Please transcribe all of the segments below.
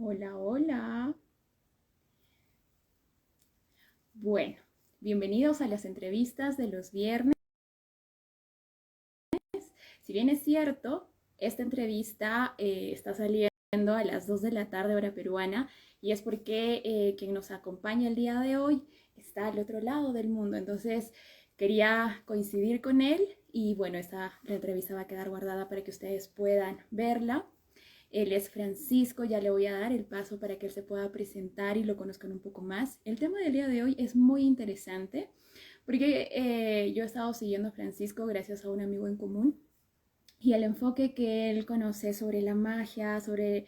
Hola, hola. Bueno, bienvenidos a las entrevistas de los viernes. Si bien es cierto, esta entrevista está saliendo a las 2 de la tarde hora peruana y es porque quien nos acompaña el día de hoy está al otro lado del mundo. Entonces quería coincidir con él y bueno, la entrevista va a quedar guardada para que ustedes puedan verla. Él es Francisco, ya le voy a dar el paso para que él se pueda presentar y lo conozcan un poco más. El tema del día de hoy es muy interesante porque yo he estado siguiendo a Francisco gracias a un amigo en común y el enfoque que él conoce sobre la magia, sobre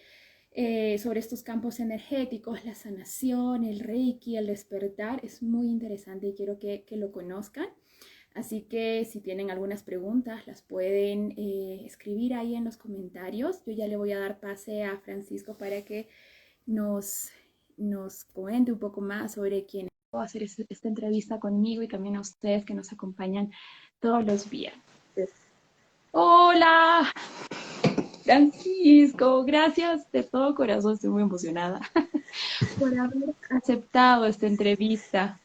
estos campos energéticos, la sanación, el reiki, el despertar, es muy interesante y quiero que lo conozcan. Así que si tienen algunas preguntas, las pueden escribir ahí en los comentarios. Yo ya le voy a dar pase a Francisco para que nos, nos comente un poco más sobre quién va a hacer esta entrevista conmigo y también a ustedes que nos acompañan todos los días. Hola, Francisco, gracias de todo corazón, estoy muy emocionada por haber aceptado esta entrevista.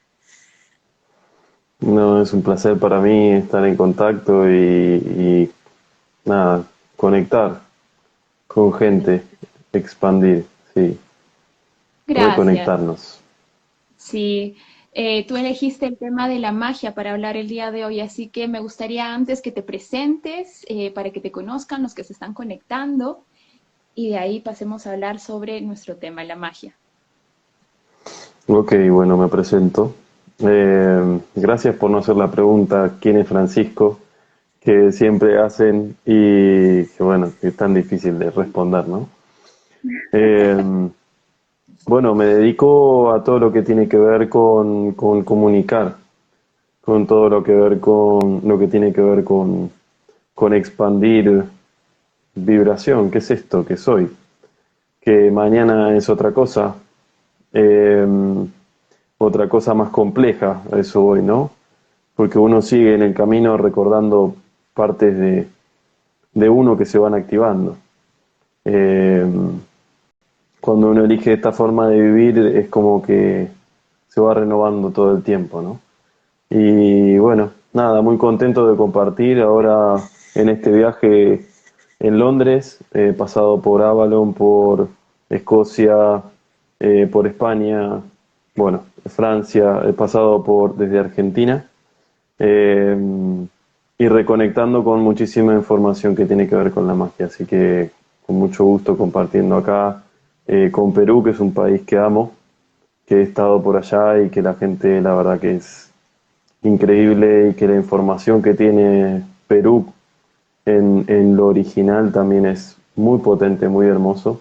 No, es un placer para mí estar en contacto y nada, conectar con gente, expandir, sí, Gracias. reconectarnos. Sí, tú elegiste el tema de la magia para hablar el día de hoy, así que me gustaría antes que te presentes para que te conozcan los que se están conectando y de ahí pasemos a hablar sobre nuestro tema, la magia. Ok, bueno, me presento. Gracias por no hacer la pregunta ¿quién es Francisco? Que siempre hacen y que bueno, que es tan difícil de responder, ¿no? Eh, bueno, me dedico a todo lo que tiene que ver con comunicar, con todo lo que ver con lo que tiene que ver con expandir vibración. ¿Qué es esto? ¿Qué soy? Que mañana es otra cosa, eh, otra cosa más compleja, a eso voy, ¿no? Porque uno sigue en el camino recordando partes de uno que se van activando. Eh, Cuando uno elige esta forma de vivir es como que se va renovando todo el tiempo, ¿no? Y bueno, nada, muy contento de compartir ahora en este viaje en Londres, he pasado por Avalon, por Escocia, por España, bueno, Francia, he pasado por desde Argentina, eh, y reconectando con muchísima información que tiene que ver con la magia. Así que con mucho gusto compartiendo acá con Perú, que es un país que amo, que he estado por allá y que la gente, la verdad que es increíble y que la información que tiene Perú en lo original también es muy potente, muy hermoso.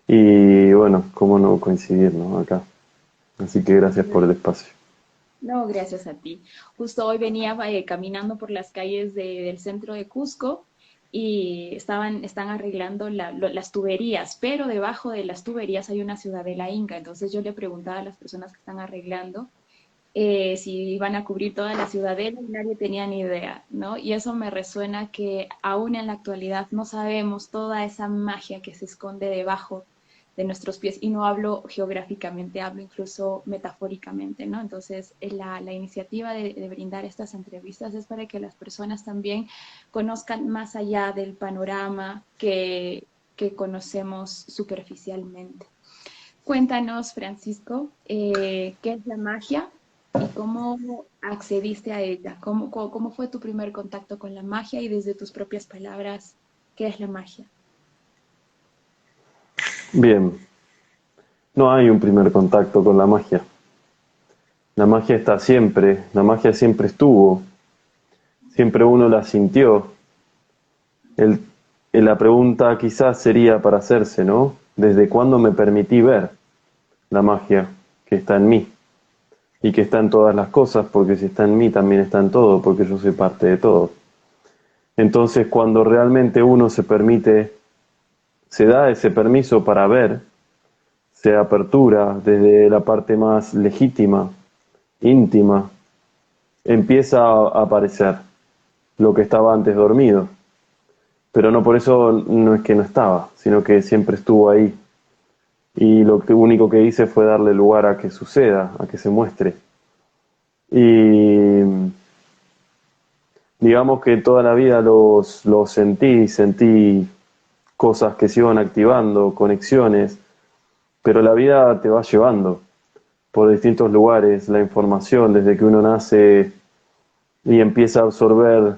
Y bueno, cómo no coincidir, ¿no? Acá. Así que gracias por el espacio. No, gracias a ti. Justo hoy venía caminando por las calles del centro de Cusco y están arreglando las tuberías, pero debajo de las tuberías hay una ciudadela inca. Entonces yo le preguntaba a las personas que están arreglando si iban a cubrir toda la ciudadela y nadie tenía ni idea, ¿no? Y eso me resuena que aún en la actualidad no sabemos toda esa magia que se esconde debajo de nuestros pies, y no hablo geográficamente, hablo incluso metafóricamente, ¿no? Entonces, la iniciativa de brindar estas entrevistas es para que las personas también conozcan más allá del panorama que conocemos superficialmente. Cuéntanos, Francisco, ¿qué es la magia y cómo accediste a ella? ¿Cómo fue tu primer contacto con la magia y desde tus propias palabras, qué es la magia? Bien, no hay un primer contacto con la magia. La magia está siempre, la magia siempre estuvo, siempre uno la sintió. El, la pregunta quizás sería para hacerse, ¿no? ¿Desde cuándo me permití ver la magia que está en mí? Y que está en todas las cosas, porque si está en mí también está en todo, porque yo soy parte de todo. Entonces, cuando realmente uno se permite, se da ese permiso para ver, se apertura desde la parte más legítima, íntima, empieza a aparecer lo que estaba antes dormido. Pero no por eso no es que no estaba, sino que siempre estuvo ahí. y lo único que hice fue darle lugar a que suceda, a que se muestre. Y digamos que toda la vida los sentí cosas que se iban activando, conexiones, pero la vida te va llevando por distintos lugares la información desde que uno nace y empieza a absorber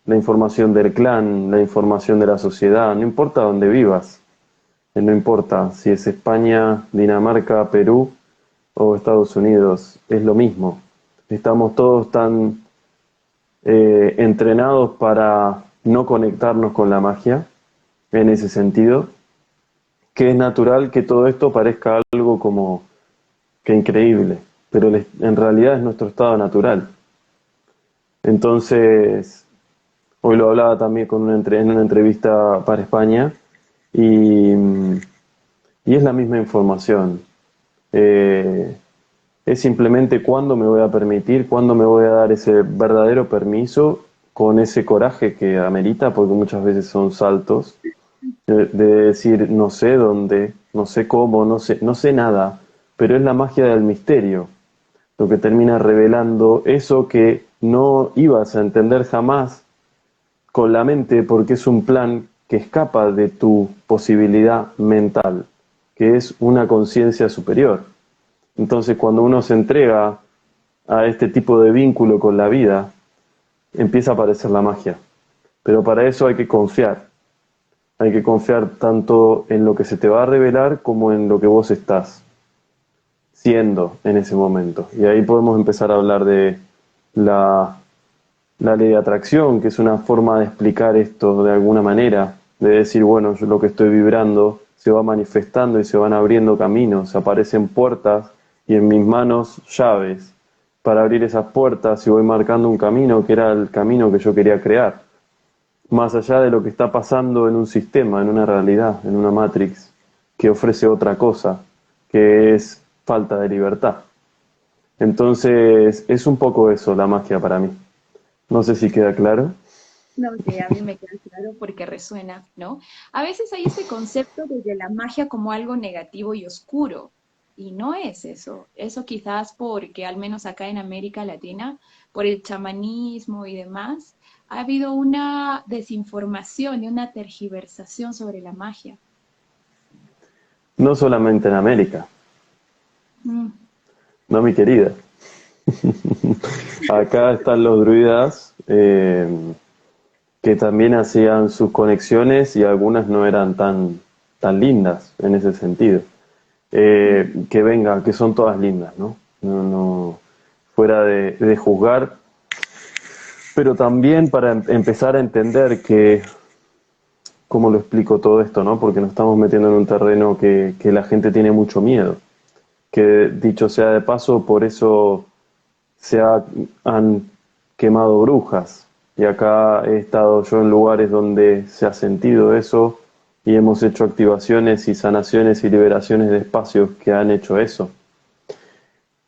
la información del clan, la información de la sociedad, no importa dónde vivas, no importa si es España, Dinamarca, Perú o Estados Unidos, es lo mismo. Estamos todos tan entrenados para no conectarnos con la magia, en ese sentido, que es natural que todo esto parezca algo como que increíble, pero en realidad es nuestro estado natural. Entonces, hoy lo hablaba también en una entrevista para España y, y es la misma información. Eh, es simplemente cuándo me voy a permitir, cuándo me voy a dar ese verdadero permiso con ese coraje que amerita, porque muchas veces son saltos, de decir no sé dónde, no sé cómo, no sé nada, pero es la magia del misterio lo que termina revelando eso que no ibas a entender jamás con la mente porque es un plan que escapa de tu posibilidad mental, que es una conciencia superior. Entonces, cuando uno se entrega a este tipo de vínculo con la vida, empieza a aparecer la magia. Pero para eso hay que confiar. Hay que confiar tanto en lo que se te va a revelar como en lo que vos estás siendo en ese momento. Y ahí podemos empezar a hablar de la, la ley de atracción, que es una forma de explicar esto de alguna manera, de decir, bueno, yo lo que estoy vibrando se va manifestando y se van abriendo caminos, aparecen puertas y en mis manos llaves para abrir esas puertas y voy marcando un camino que era el camino que yo quería crear, más allá de lo que está pasando en un sistema, en una realidad, en una matrix que ofrece otra cosa, que es falta de libertad. Entonces, es un poco eso la magia para mí. No sé si queda claro. No, sí, a mí me queda claro porque resuena, ¿no? A veces hay este concepto de la magia como algo negativo y oscuro, y no es eso. Eso quizás porque, al menos acá en América Latina, por el chamanismo y demás, ha habido una desinformación y una tergiversación sobre la magia. No solamente en América, Mm. no mi querida. Acá están los druidas que también hacían sus conexiones y algunas no eran tan lindas en ese sentido. Que venga, que son todas lindas, ¿no? No, fuera de juzgar, pero también para empezar a entender que, ¿cómo lo explico todo esto, no? Porque nos estamos metiendo en un terreno que la gente tiene mucho miedo. Que dicho sea de paso, por eso han quemado brujas. Y acá he estado yo en lugares donde se ha sentido eso y hemos hecho activaciones y sanaciones y liberaciones de espacios que han hecho eso.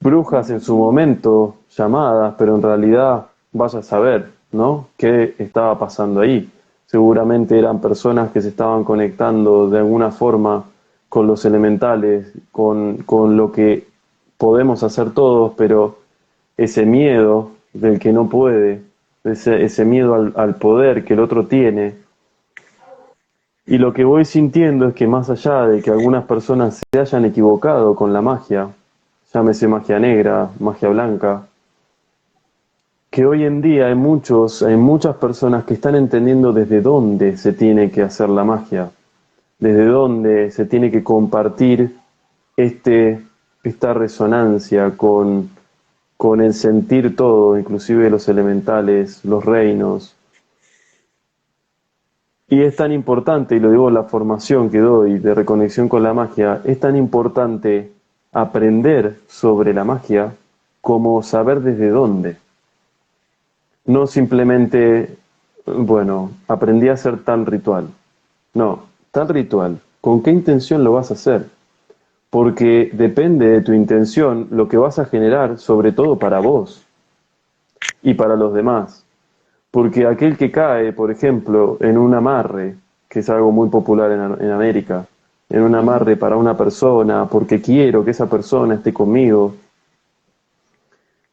Brujas en su momento llamadas, pero en realidad vaya a saber, ¿no? ¿Qué estaba pasando ahí? Seguramente eran personas que se estaban conectando de alguna forma con los elementales, con lo que podemos hacer todos, pero ese miedo del que no puede, ese miedo al poder que el otro tiene. Y lo que voy sintiendo es que más allá de que algunas personas se hayan equivocado con la magia, llámese magia negra, magia blanca, que hoy en día hay muchas personas que están entendiendo desde dónde se tiene que hacer la magia, desde dónde se tiene que compartir esta resonancia con el sentir todo, inclusive los elementales, los reinos. Y es tan importante, y lo digo en la formación que doy de reconexión con la magia, es tan importante aprender sobre la magia como saber desde dónde. No simplemente, bueno, aprendí a hacer tal ritual. No, tal ritual. ¿Con qué intención lo vas a hacer? Porque depende de tu intención lo que vas a generar, sobre todo para vos y para los demás. Porque aquel que cae, por ejemplo, en un amarre, que es algo muy popular en América, en un Ujú. amarre para una persona, porque quiero que esa persona esté conmigo,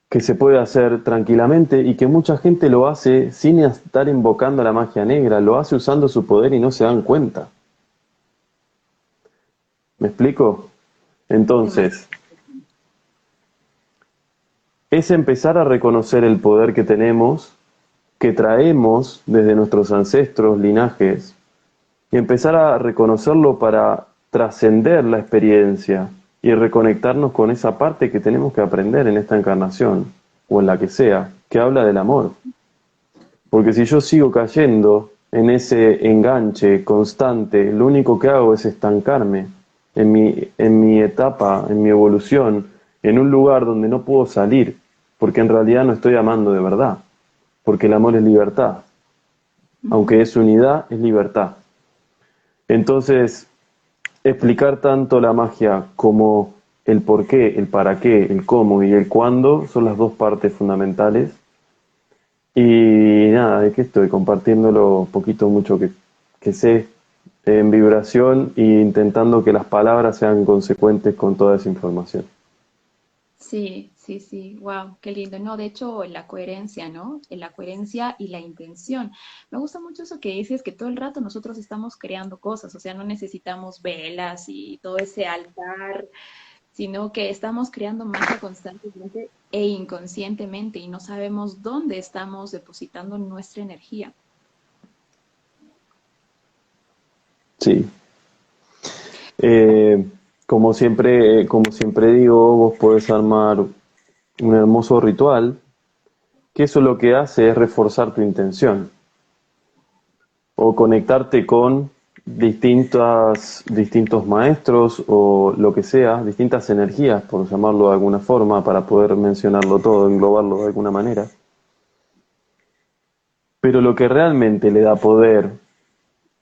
que se puede hacer tranquilamente y que mucha gente lo hace sin estar invocando la magia negra, lo hace usando su poder y no se dan cuenta. ¿Me explico? Demasiado. Entonces, es empezar a reconocer el poder que tenemos, que traemos desde nuestros ancestros, linajes, y empezar a reconocerlo para trascender la experiencia y reconectarnos con esa parte que tenemos que aprender en esta encarnación, o en la que sea, que habla del amor. Porque si yo sigo cayendo en ese enganche constante, lo único que hago es estancarme en mi etapa, en mi evolución, en un lugar donde no puedo salir, porque en realidad no estoy amando de verdad, porque el amor es libertad, aunque Ujú. es unidad, es libertad. Entonces, explicar tanto la magia como el por qué, el para qué, el cómo y el cuándo son las dos partes fundamentales. Y nada, de que estoy compartiéndolo poquito o mucho que sé en vibración e intentando que las palabras sean consecuentes con toda esa información. Sí, sí, sí, wow, qué lindo. No, de hecho, la coherencia, ¿no? La coherencia y la intención. Me gusta mucho eso que dices, que todo el rato nosotros estamos creando cosas, o sea, no necesitamos velas y todo ese altar, sino que estamos creando magia constantemente e inconscientemente y no sabemos dónde estamos depositando nuestra energía. Sí. Eh, como siempre digo, vos podés armar un hermoso ritual, que eso lo que hace es reforzar tu intención o conectarte con distintos maestros o lo que sea, distintas energías, por llamarlo de alguna forma, para poder mencionarlo todo, englobarlo de alguna manera. Pero lo que realmente le da poder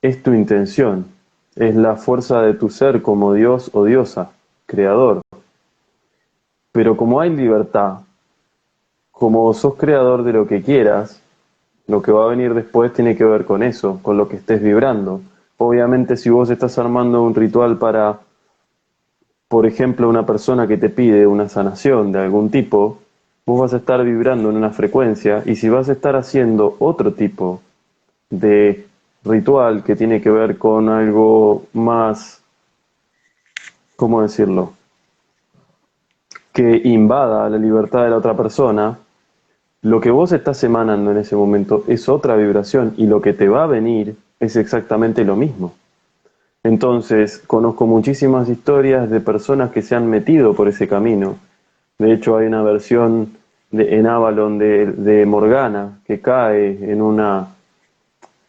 es tu intención, es la fuerza de tu ser como Dios o diosa, creador. Pero como hay libertad, como sos creador de lo que quieras, lo que va a venir después tiene que ver con eso, con lo que estés vibrando. Obviamente si vos estás armando un ritual para, por ejemplo, una persona que te pide una sanación de algún tipo, vos vas a estar vibrando en una frecuencia y si vas a estar haciendo otro tipo de ritual que tiene que ver con algo más, ¿cómo decirlo? Que invada la libertad de la otra persona, lo que vos estás emanando en ese momento es otra vibración y lo que te va a venir es exactamente lo mismo. Entonces, conozco muchísimas historias de personas que se han metido por ese camino. De hecho, hay una versión en Avalon de Morgana que cae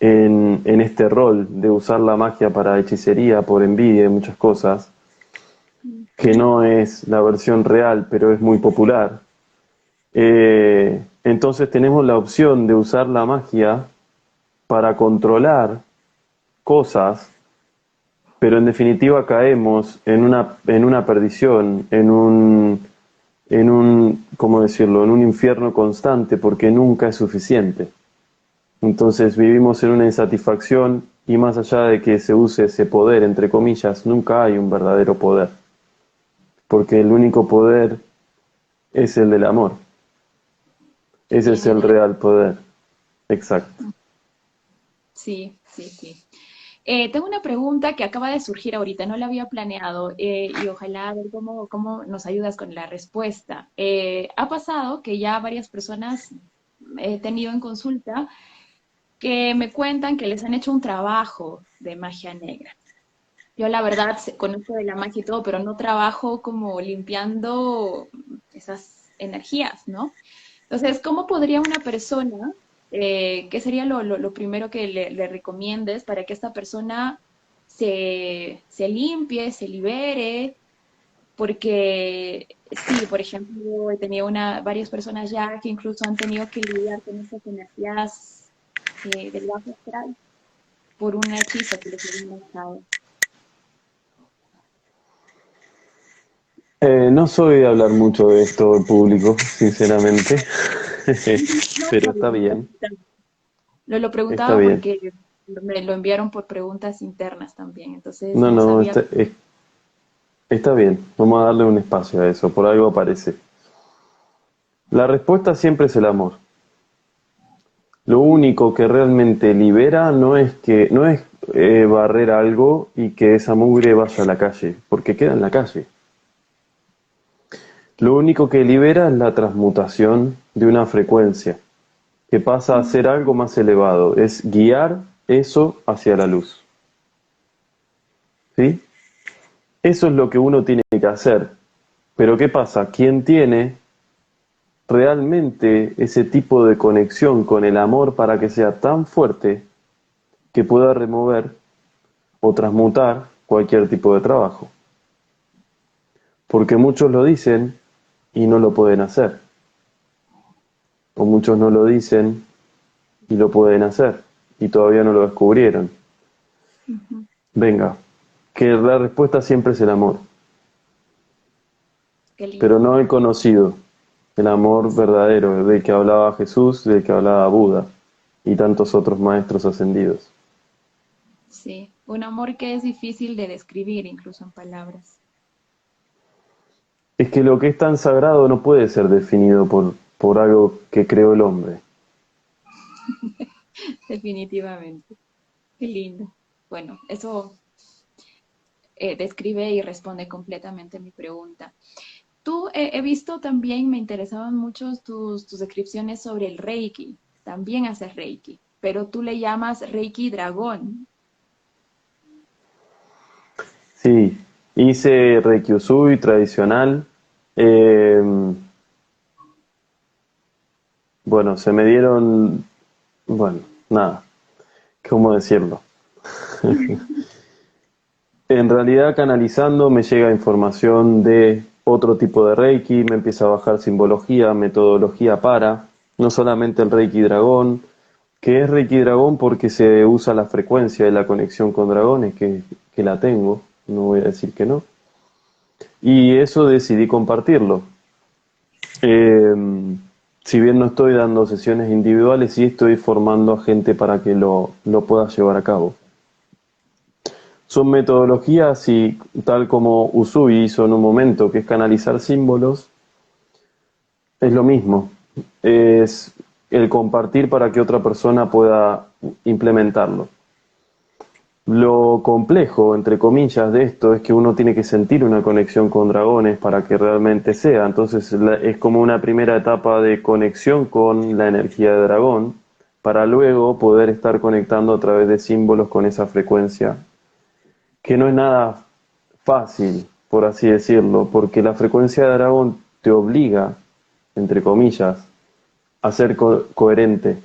en este rol de usar la magia para hechicería, por envidia y muchas cosas, que no es la versión real, pero es muy popular. Entonces tenemos la opción de usar la magia para controlar cosas, pero en definitiva caemos en una perdición, ¿cómo decirlo?, en un infierno constante porque nunca es suficiente. Entonces vivimos en una insatisfacción y más allá de que se use ese poder, entre comillas, nunca hay un verdadero poder, porque el único poder es el del amor. Ese es Viene el de... real poder. Exacto. Sí, sí, sí. Tengo una pregunta que acaba de surgir ahorita, no la había planeado y ojalá ver cómo nos ayudas con la respuesta. Ha pasado que ya varias personas he tenido en consulta que me cuentan que les han hecho un trabajo de magia negra. Yo la verdad conozco de la magia y todo, pero no trabajo como limpiando esas energías, ¿no? Entonces, ¿cómo podría una persona, qué sería lo primero que le recomiendes para que esta persona se limpie, se libere? Porque sí, por ejemplo, he tenido varias personas ya que incluso han tenido que lidiar con estas energías del bajo astral por un hechizo que les habían lanzado. No soy de hablar mucho de esto en público, sinceramente, No, pero está está bien. bien, Lo está preguntaba bien. porque me lo enviaron por preguntas internas también, entonces No, no no, sabía. está bien. Vamos a darle un espacio a eso, por algo aparece. La respuesta siempre es el amor. Lo único que realmente libera no es barrer algo y que esa mugre vaya a la calle, porque queda en la calle. Lo único que libera es la transmutación de una frecuencia, que pasa a ser algo más elevado, es guiar eso hacia la luz. ¿Sí? Eso es lo que uno tiene que hacer. Pero ¿qué pasa? ¿Quién tiene realmente ese tipo de conexión con el amor para que sea tan fuerte que pueda remover o transmutar cualquier tipo de trabajo? Porque muchos lo dicen y no lo pueden hacer. O muchos no lo dicen y lo pueden hacer y todavía no lo descubrieron. Ujú. Venga, que la respuesta siempre es el amor, Qué pero lindo. no el conocido, el amor verdadero del que hablaba Jesús, del que hablaba Buda y tantos otros maestros ascendidos. Sí, un amor que es difícil de describir incluso en palabras. Es que lo que es tan sagrado no puede ser definido por algo que creó el hombre. Definitivamente. Qué lindo. Bueno, eso describe y responde completamente mi pregunta. Tú he visto también, me interesaban mucho tus descripciones sobre el Reiki. También haces Reiki, pero tú le llamas Reiki dragón. Sí, hice Reiki Usui tradicional. eh, bueno, se me dieron, bueno, nada, ¿cómo decirlo? En realidad canalizando me llega información de otro tipo de Reiki, me empieza a bajar simbología, metodología para, no solamente el Reiki dragón, que es Reiki dragón porque se usa la frecuencia de la conexión con dragones, que la tengo, no voy a decir que no. Y eso decidí compartirlo. Eh, si bien no estoy dando sesiones individuales, sí estoy formando a gente para que lo pueda llevar a cabo. Son metodologías y tal como Usui hizo en un momento, que es canalizar símbolos, es lo mismo. Es el compartir para que otra persona pueda implementarlo. Lo complejo, entre comillas, de esto es que uno tiene que sentir una conexión con dragones para que realmente sea. Entonces es como una primera etapa de conexión con la energía de dragón para luego poder estar conectando a través de símbolos con esa frecuencia, que no es nada fácil, por así decirlo, porque la frecuencia de dragón te obliga, entre comillas, a ser coherente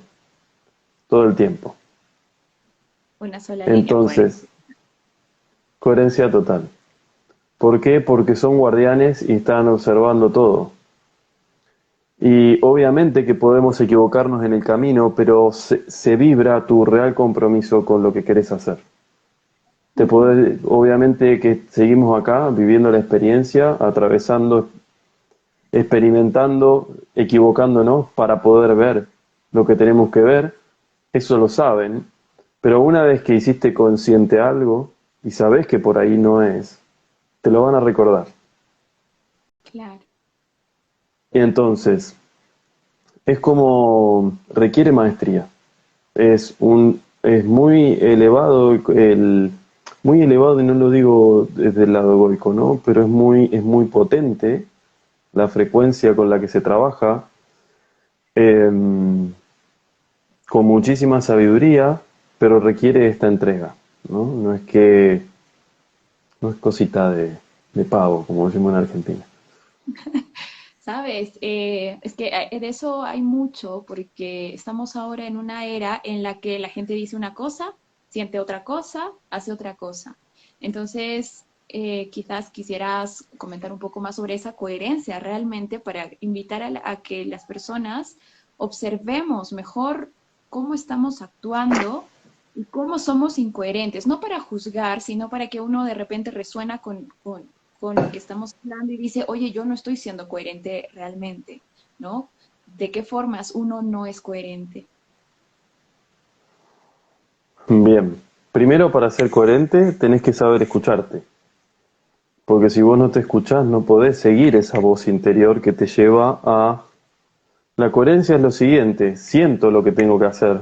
todo el tiempo. Una sola línea Entonces, coherente. coherencia total. ¿Por qué? Porque son guardianes y están observando todo. Y obviamente que podemos equivocarnos en el camino, pero se vibra tu real compromiso con lo que querés hacer. Ujú. Obviamente que seguimos acá viviendo la experiencia, atravesando, experimentando, equivocándonos para poder ver lo que tenemos que ver. Eso lo saben, pero una vez que hiciste consciente algo y sabes que por ahí no es, te lo van a recordar. Claro. Y entonces, es como requiere maestría. Es muy elevado muy elevado y no lo digo desde el lado egoico, ¿no? Pero es muy potente la frecuencia con la que se trabaja, eh, con muchísima sabiduría, pero requiere esta entrega, ¿no? No es cosita de pavo, como decimos en Argentina. Sabes, es que de eso hay mucho porque estamos ahora en una era en la que la gente dice una cosa, siente otra cosa, hace otra cosa. Entonces, quizás quisieras comentar un poco más sobre esa coherencia realmente para invitar a que las personas observemos mejor cómo estamos actuando y cómo somos incoherentes, no para juzgar, sino para que uno de repente resuena con lo que estamos hablando y dice, oye, yo no estoy siendo coherente realmente, ¿no? ¿De qué formas uno no es coherente? Bien. Primero, para ser coherente, tenés que saber escucharte. Porque si vos no te escuchás, no podés seguir esa voz interior que te lleva a... La coherencia es lo siguiente, siento lo que tengo que hacer,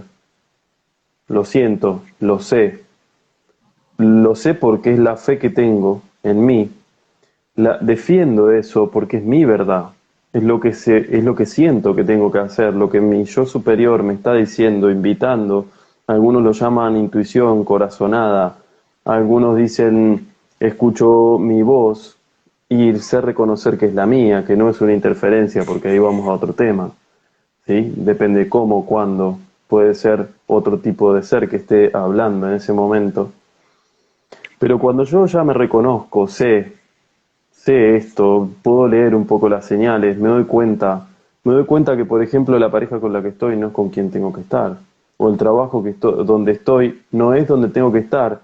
lo siento, lo sé porque es la fe que tengo en mí, defiendo eso porque es mi verdad, es lo que siento que tengo que hacer, lo que mi yo superior me está diciendo, invitando. Algunos lo llaman intuición, corazonada, algunos dicen escucho mi voz y sé reconocer que es la mía, que no es una interferencia, porque ahí vamos a otro tema, ¿sí? Depende cómo, cuándo, puede ser otro tipo de ser que esté hablando en ese momento. Pero cuando yo ya me reconozco, sé esto, puedo leer un poco las señales, me doy cuenta que, por ejemplo, la pareja con la que estoy no es con quien tengo que estar, o el trabajo donde estoy no es donde tengo que estar,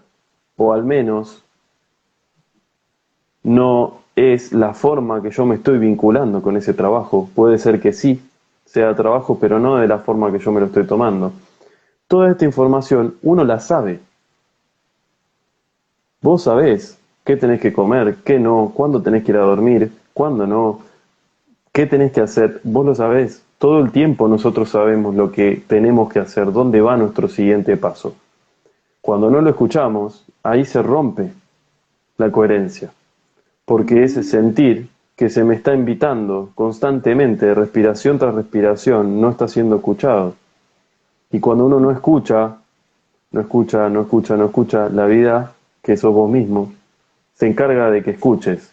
o al menos no es la forma que yo me estoy vinculando con ese trabajo. Puede ser que sí sea trabajo, pero no de la forma que yo me lo estoy tomando. Toda esta información uno la sabe. Vos sabés qué tenés que comer, qué no, cuándo tenés que ir a dormir, cuándo no, qué tenés que hacer. Vos lo sabés. Todo el tiempo nosotros sabemos lo que tenemos que hacer, dónde va nuestro siguiente paso. Cuando no lo escuchamos, ahí se rompe la coherencia. Porque ese sentir que se me está invitando constantemente, respiración tras respiración, no está siendo escuchado. Y cuando uno no escucha, no escucha, la vida, que sos vos mismo, se encarga de que escuches.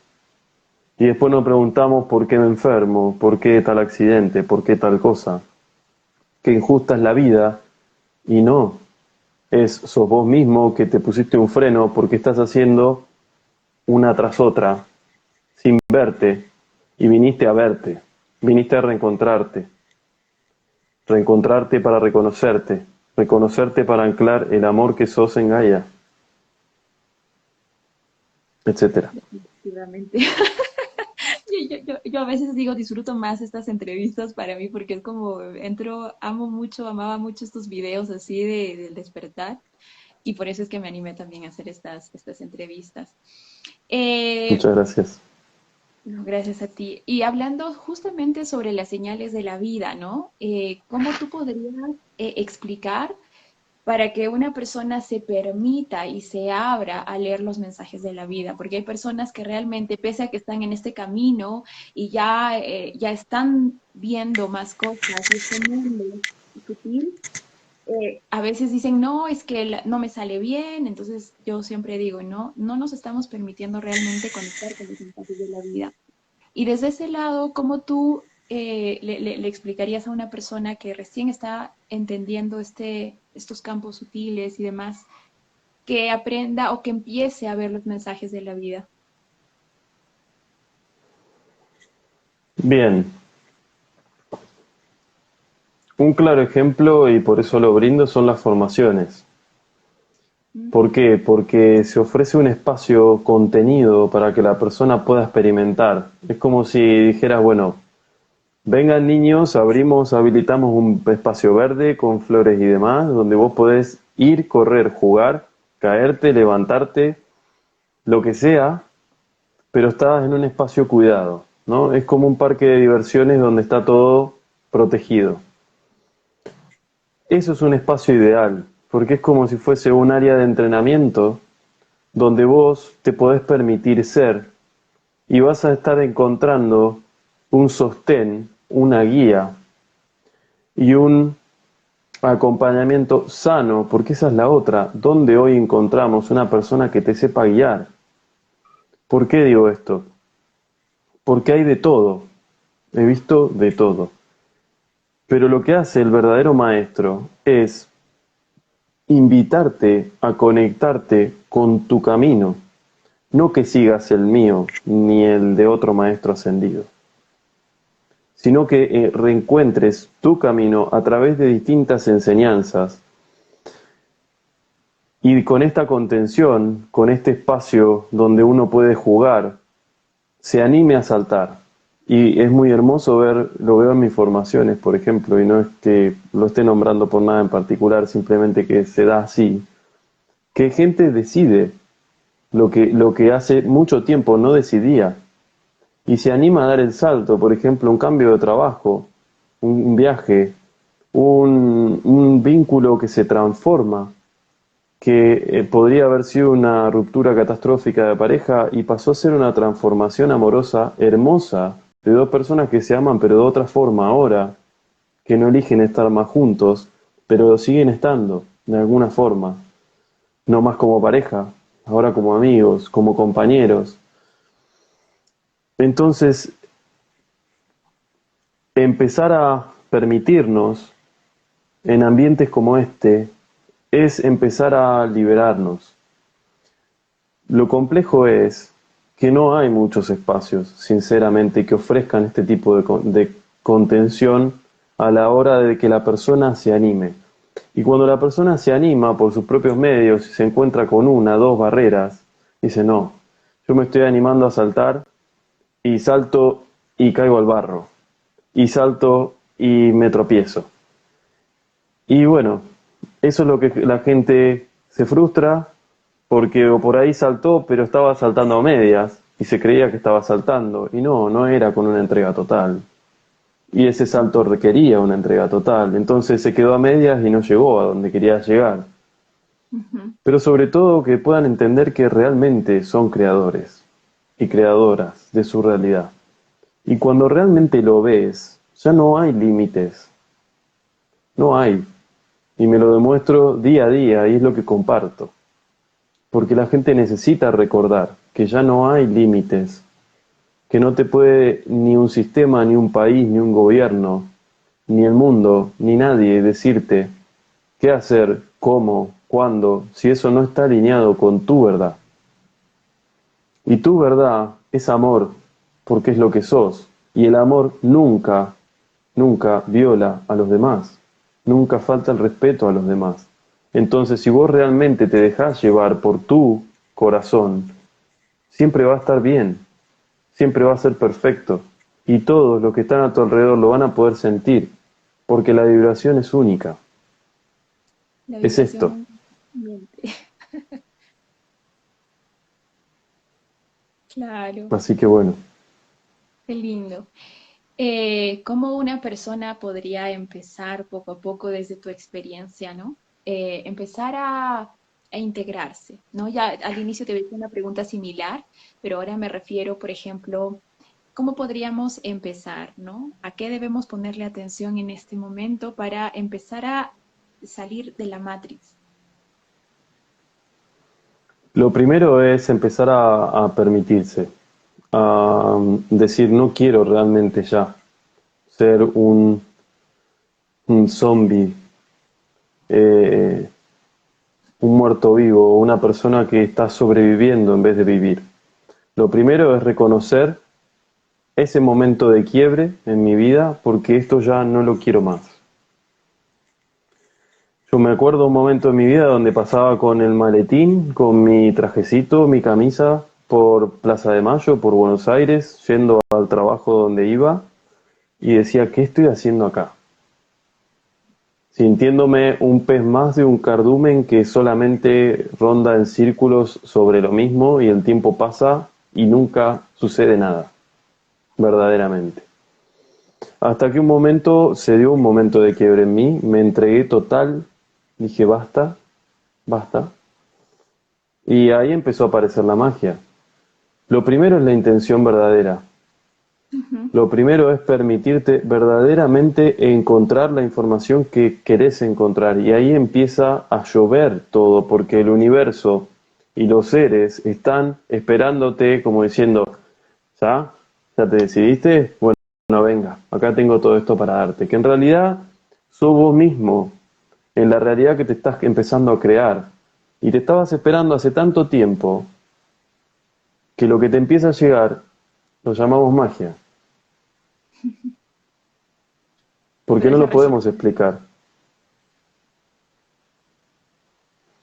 Y después nos preguntamos por qué me enfermo, por qué tal accidente, por qué tal cosa. Qué injusta es la vida, y no. Sos vos mismo que te pusiste un freno porque estás haciendo una tras otra, sin verte, y viniste a verte, viniste a reencontrarte para reconocerte para anclar el amor que sos en Gaia, etcétera. Definitivamente. Yo a veces digo, disfruto más estas entrevistas para mí porque es como entro, amo mucho, amaba mucho estos videos así del despertar y por eso es que me animé también a hacer estas entrevistas. Eh, Muchas gracias. no, gracias a ti. Y hablando justamente sobre las señales de la vida, ¿no? ¿Cómo tú podrías explicar para que una persona se permita y se abra a leer los mensajes de la vida? Porque hay personas que realmente, pese a que están en este camino y ya están viendo más cosas y este mundo sutil, a veces dicen, no, es que no me sale bien. Entonces yo siempre digo, no, no nos estamos permitiendo realmente conectar con los mensajes de la vida. Y desde ese lado, ¿cómo tú le explicarías a una persona que recién está entendiendo estos campos sutiles y demás, que aprenda o que empiece a ver los mensajes de la vida? Bien, un claro ejemplo, y por eso lo brindo, son las formaciones. ¿Por Ujú. qué? Porque se ofrece un espacio contenido para que la persona pueda experimentar. Es como si dijeras, bueno, vengan niños, habilitamos un espacio verde con flores y demás, donde vos podés ir, correr, jugar, caerte, levantarte, lo que sea, pero estás en un espacio cuidado, ¿no? Es como un parque de diversiones donde está todo protegido. Eso es un espacio ideal, porque es como si fuese un área de entrenamiento donde vos te podés permitir ser y vas a estar encontrando un sostén, una guía y un acompañamiento sano, porque esa es la otra, donde hoy encontramos una persona que te sepa guiar. ¿Por qué digo esto? Porque hay de todo, he visto de todo. Pero lo que hace el verdadero maestro es invitarte a conectarte con tu camino, no que sigas el mío ni el de otro maestro ascendido, sino que reencuentres tu camino a través de distintas enseñanzas y con esta contención, con este espacio donde uno puede jugar, se anime a saltar. Y es muy hermoso ver, lo veo en mis formaciones, por ejemplo, y no es que lo esté nombrando por nada en particular, simplemente que se da así. que gente decide lo que hace mucho tiempo no decidía y se anima a dar el salto, por ejemplo, un cambio de trabajo, un viaje, un vínculo que se transforma, que podría haber sido una ruptura catastrófica de pareja y pasó a ser una transformación amorosa hermosa de dos personas que se aman pero de otra forma ahora, que no eligen estar más juntos, pero siguen estando de alguna forma, no más como pareja, ahora como amigos, como compañeros. Entonces, empezar a permitirnos en ambientes como este es empezar a liberarnos. Lo complejo es que no hay muchos espacios, sinceramente, que ofrezcan este tipo de contención a la hora de que la persona se anime. Y cuando la persona se anima por sus propios medios y se encuentra con una, dos barreras, dice, no, yo me estoy animando a saltar y salto y caigo al barro, y salto y me tropiezo. Y bueno, eso es lo que la gente se frustra porque o por ahí saltó, pero estaba saltando a medias y se creía que estaba saltando. Y no, no era con una entrega total. Y ese salto requería una entrega total. Entonces se quedó a medias y no llegó a donde quería llegar. Ujú. Pero sobre todo que puedan entender que realmente son creadores y creadoras de su realidad. Y cuando realmente lo ves, ya no hay límites. No hay. Y me lo demuestro día a día y es lo que comparto. Porque la gente necesita recordar que ya no hay límites, que no te puede ni un sistema, ni un país, ni un gobierno, ni el mundo, ni nadie decirte qué hacer, cómo, cuándo, si eso no está alineado con tu verdad. Y tu verdad es amor, porque es lo que sos. Y el amor nunca, nunca viola a los demás. Nunca falta el respeto a los demás. Entonces, si vos realmente te dejás llevar por tu corazón, siempre va a estar bien, siempre va a ser perfecto. Y todos los que están a tu alrededor lo van a poder sentir, porque la vibración es única. La Es vibración esto. nunca miente. Claro, Así que bueno. qué lindo. ¿Cómo una persona podría empezar poco a poco desde tu experiencia, ¿no? Empezar a integrarse, ¿no? Ya al inicio te hice una pregunta similar, pero ahora me refiero, por ejemplo, ¿cómo podríamos empezar, ¿no? ¿A qué debemos ponerle atención en este momento para empezar a salir de la matrix? Lo primero es empezar a permitirse, a decir no quiero realmente ya ser un zombie, eh, un muerto vivo, una persona que está sobreviviendo en vez de vivir. Lo primero es reconocer ese momento de quiebre en mi vida porque esto ya no lo quiero más. Yo me acuerdo un momento en mi vida donde pasaba con el maletín, con mi trajecito, mi camisa, por Plaza de Mayo, por Buenos Aires, yendo al trabajo donde iba, y decía, ¿qué estoy haciendo acá? Sintiéndome un pez más de un cardumen que solamente ronda en círculos sobre lo mismo y el tiempo pasa y nunca sucede nada, verdaderamente. Hasta que un momento se dio un momento de quiebre en mí, me entregué total, dije basta, basta, y ahí empezó a aparecer la magia. Lo primero es la intención verdadera. Ujú. Lo primero es permitirte verdaderamente encontrar la información que querés encontrar. Y ahí empieza a llover todo, porque el universo y los seres están esperándote como diciendo, ¿ya? ¿Ya te decidiste? Bueno, venga, acá tengo todo esto para darte. Que en realidad sos vos mismo, en la realidad que te estás empezando a crear. Y te estabas esperando hace tanto tiempo que lo que te empieza a llegar lo llamamos magia, porque Pero no esa lo receta, podemos explicar.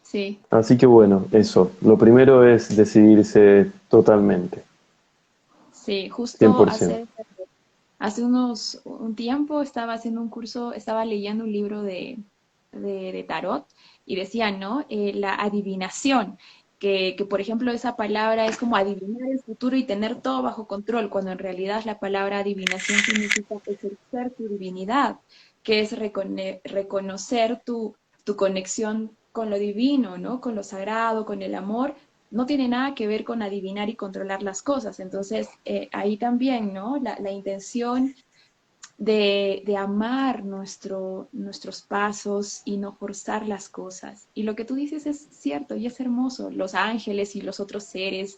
sí. Así que bueno, eso. Lo primero es decidirse totalmente, Sí, justo 100%. hace un tiempo estaba haciendo un curso, estaba leyendo un libro de tarot y decían, ¿no? La adivinación, por ejemplo esa palabra es como adivinar el futuro y tener todo bajo control, cuando en realidad la palabra adivinación significa ejercer tu divinidad, que es reconocer tu conexión con lo divino, ¿no? Con lo sagrado, con el amor. No tiene nada que ver con adivinar y controlar las cosas. Entonces, ahí también, ¿no? La intención de amar nuestros pasos y no forzar las cosas. Y lo que tú dices es cierto y es hermoso. Los ángeles y los otros seres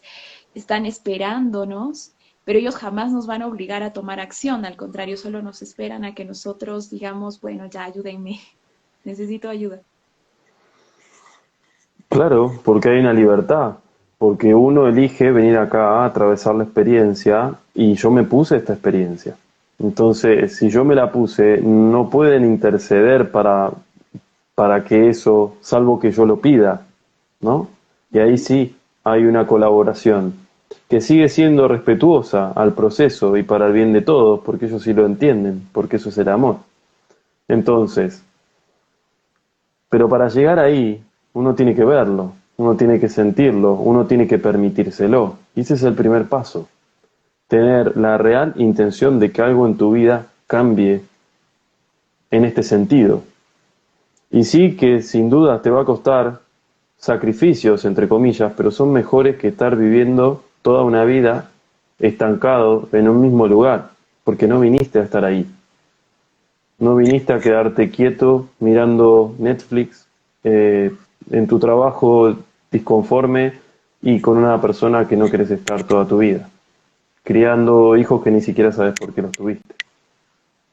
están esperándonos, pero ellos jamás nos van a obligar a tomar acción. Al contrario, solo nos esperan a que nosotros digamos, bueno, ya ayúdenme, necesito ayuda. Claro, porque hay una libertad, porque uno elige venir acá a atravesar la experiencia y yo me puse esta experiencia. Entonces, si yo me la puse, no pueden interceder para que eso, salvo que yo lo pida, ¿no? Y ahí sí hay una colaboración que sigue siendo respetuosa al proceso y para el bien de todos, porque ellos sí lo entienden, porque eso es el amor. Entonces, pero para llegar ahí, uno tiene que verlo, uno tiene que sentirlo, uno tiene que permitírselo. Y ese es el primer paso, tener la real intención de que algo en tu vida cambie en este sentido. Y sí que sin duda te va a costar sacrificios, entre comillas, pero son mejores que estar viviendo toda una vida estancado en un mismo lugar, porque no viniste a estar ahí. No viniste a quedarte quieto mirando Netflix, en tu trabajo disconforme y con una persona que no querés estar toda tu vida, criando hijos que ni siquiera sabes por qué los tuviste,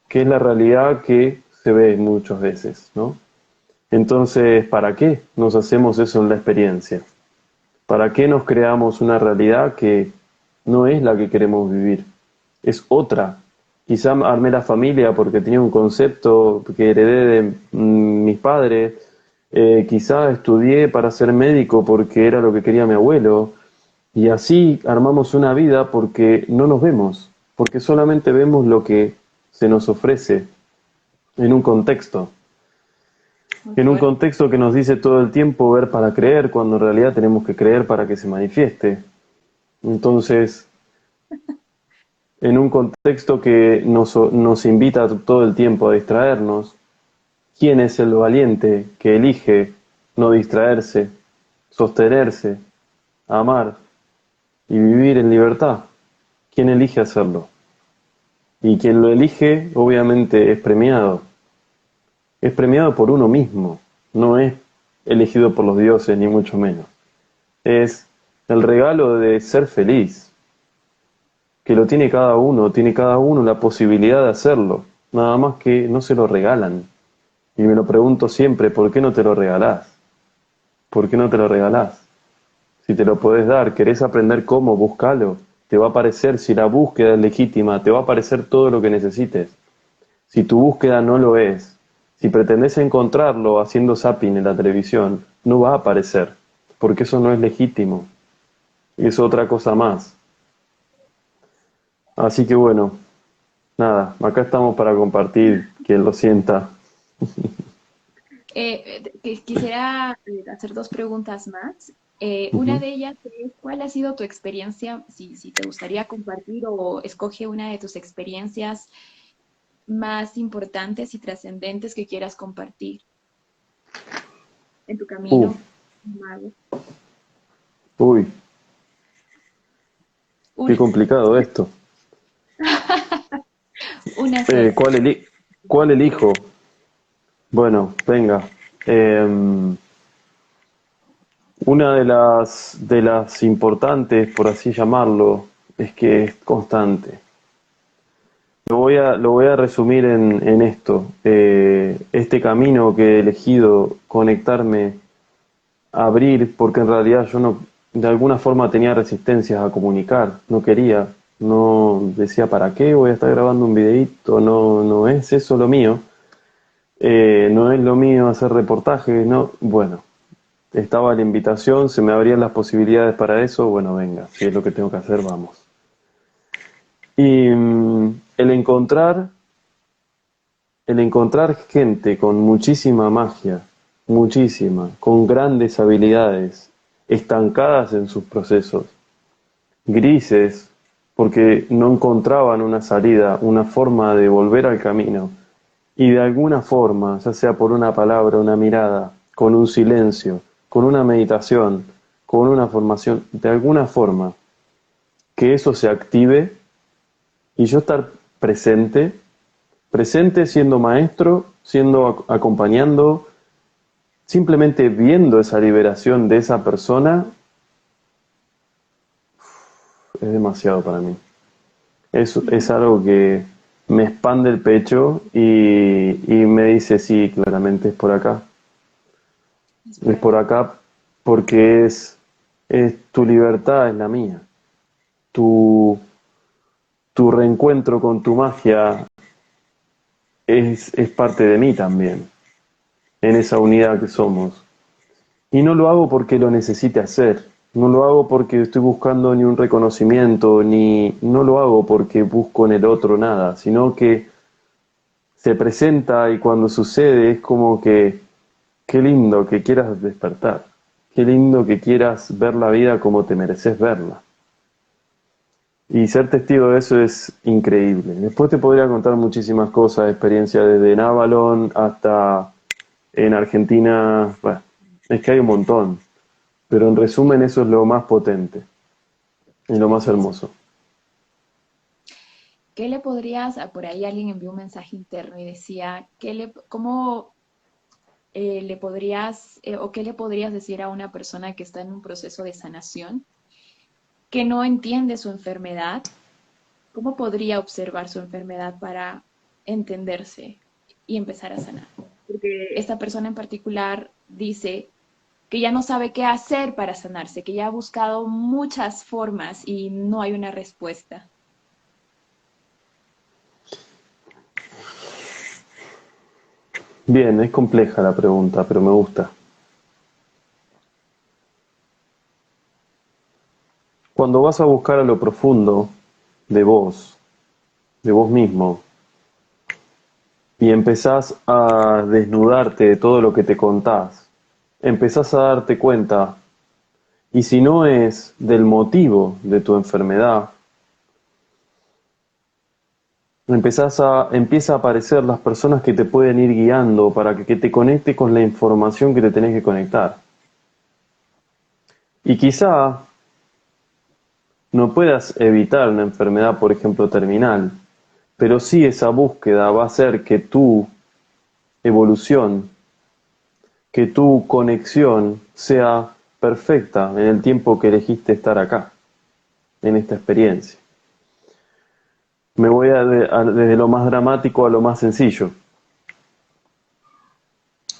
que es la realidad que se ve muchas veces, ¿no? Entonces, ¿para qué nos hacemos eso en la experiencia? ¿Para qué nos creamos una realidad que no es la que queremos vivir? Es otra. Quizá armé la familia porque tenía un concepto que heredé de mis padres. Quizá estudié para ser médico porque era lo que quería mi abuelo. Y así armamos una vida porque no nos vemos, porque solamente vemos lo que se nos ofrece en un contexto. Muy En un fuerte. contexto que nos dice todo el tiempo ver para creer, cuando en realidad tenemos que creer para que se manifieste. Entonces, en un contexto que nos invita todo el tiempo a distraernos, ¿quién es el valiente que elige no distraerse, sostenerse, amar y vivir en libertad? ¿Quién elige hacerlo? Y quien lo elige, obviamente, es premiado. Es premiado por uno mismo, no es elegido por los dioses, ni mucho menos. Es el regalo de ser feliz, que lo tiene cada uno la posibilidad de hacerlo, nada más que no se lo regalan. Y me lo pregunto siempre, ¿por qué no te lo regalás? ¿Por qué no te lo regalás? Si te lo podés dar, querés aprender cómo, búscalo. Te va a aparecer, si la búsqueda es legítima, te va a aparecer todo lo que necesites. Si tu búsqueda no lo es, si pretendés encontrarlo haciendo zapping en la televisión, no va a aparecer, porque eso no es legítimo. Y es otra cosa más. Así que bueno, nada, acá estamos para compartir, quien lo sienta. Quisiera hacer dos preguntas más. Una Ujú. de ellas es, ¿cuál ha sido tu experiencia? Si te gustaría compartir o escoge una de tus experiencias más importantes y trascendentes que quieras compartir en tu Uf, camino, mago. uy, qué Una, complicado esto. una sola. ¿Cuál elijo? Bueno, venga. Em, una de las importantes, por así llamarlo, es que es constante. Lo voy a resumir en esto. Este camino que he elegido, conectarme, abrir, porque en realidad yo no, de alguna forma tenía resistencias a comunicar, no quería, no decía para qué voy a estar grabando un videíto, no, no es eso lo mío. No es lo mío hacer reportajes, no, bueno, estaba la invitación, se me abrían las posibilidades para eso, bueno, venga, si es lo que tengo que hacer, vamos. Y el encontrar gente con muchísima magia, muchísima, con grandes habilidades, estancadas en sus procesos, grises, porque no encontraban una salida, una forma de volver al camino. Y de alguna forma, ya sea por una palabra, una mirada, con un silencio, con una meditación, con una formación, de alguna forma, que eso se active y yo estar presente, presente siendo maestro, siendo acompañando, simplemente viendo esa liberación de esa persona, es demasiado para mí. Es algo que me expande el pecho y me dice, sí, claramente es por acá. Es por Es por acá. acá porque es tu libertad, es la mía. Tu, tu reencuentro con tu magia es parte de mí también, en esa unidad que somos. Y no lo hago porque lo necesite hacer, no lo hago porque estoy buscando ni un reconocimiento, ni no lo hago porque busco en el otro nada, sino que se presenta y cuando sucede es como que qué lindo que quieras despertar, qué lindo que quieras ver la vida como te mereces verla. Y ser testigo de eso es increíble. Después te podría contar muchísimas cosas, experiencias desde en Avalon hasta en Argentina. Bueno, es que hay un montón. Pero en resumen eso es lo más potente y lo más Es- hermoso. ¿Qué le podrías, por ahí alguien envió un mensaje interno y decía, cómo le podrías o qué le podrías decir a una persona que está en un proceso de sanación, que no entiende su enfermedad? ¿Cómo podría observar su enfermedad para entenderse y empezar a sanar? Porque esta persona en particular dice que ya no sabe qué hacer para sanarse, que ya ha buscado muchas formas y no hay una respuesta. Bien, es compleja la pregunta, pero me gusta. Cuando vas a buscar a lo profundo de vos mismo, y empezás a desnudarte de todo lo que te contás, empezás a darte cuenta, y si no es del motivo de tu enfermedad, empieza a aparecer las personas que te pueden ir guiando para que te conecte con la información que te tenés que conectar. Y quizá no puedas evitar una enfermedad, por ejemplo, terminal, pero sí esa búsqueda va a hacer que tu evolución, que tu conexión sea perfecta en el tiempo que elegiste estar acá, en esta experiencia. Me voy desde lo más dramático a lo más sencillo.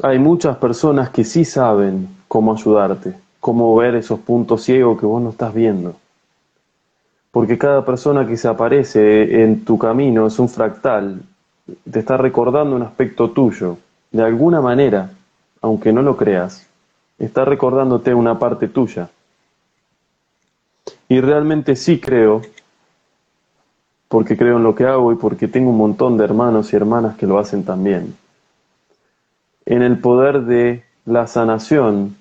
Hay muchas personas que sí saben cómo ayudarte, cómo ver esos puntos ciegos que vos no estás viendo. Porque cada persona que se aparece en tu camino es un fractal, te está recordando un aspecto tuyo. De alguna manera, aunque no lo creas, está recordándote una parte tuya. Y realmente sí creo, porque creo en lo que hago y porque tengo un montón de hermanos y hermanas que lo hacen también, en el poder de la sanación